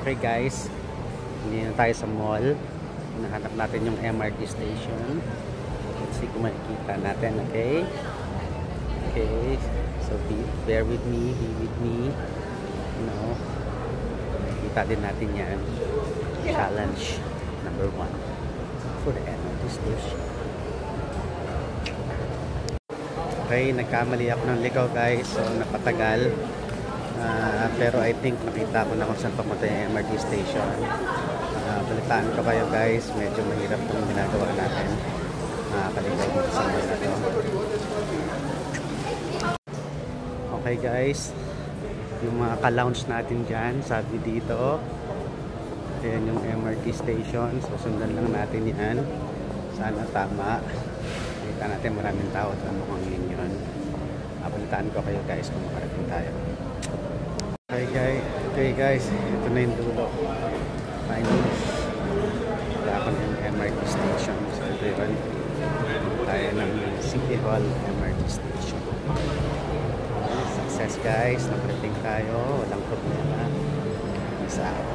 Okay guys, hindi na tayo sa mall. Hinahanap natin yung MRT station. Let's see kung makikita natin, okay? Okay, so bear with me, be with me. You know, makikita din natin yan. Challenge number 1 for the MRT station. Okay, nagkamali ako ng ligaw guys, so napatagal. Pero I think nakita ko na kung saan papunta yung MRT station. Balitaan ko kayo guys, medyo mahirap itong ginagawa natin. Nakakaligaw dito sa mga na to. Okay guys, yung mga ka-lounge natin dyan, sabi dito. Ayan yung MRT station, so sundan lang natin yan. Sana tama. Kita natin maraming tao at mukhang yun yun. Balitaan ko kayo guys kung makarating tayo. Okay guys, ito na yung dulo. Finally, wala ako ng MRT station. So ito yun, tayo ng City Hall MRT station. Success guys, nakarating tayo, walang problema. Peace out.